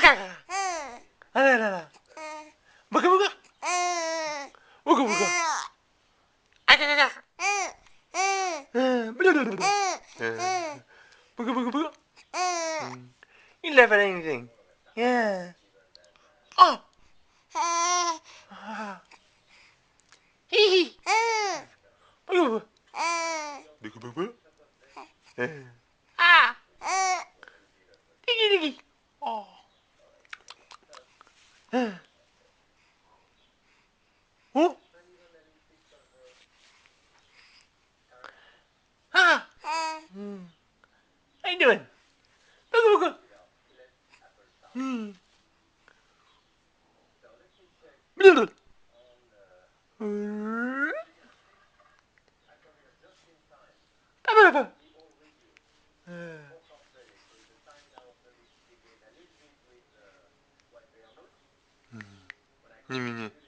Ala ala ala. Buka buka. Buka buka. Ada ada. Buka buka buka. You laugh at anything. Yeah. Oh. Hee hee. Buka buka. Buka buka. Ah. Digi digi. Oh. Oh. Ah. How you doing? Buka buka. Не меня.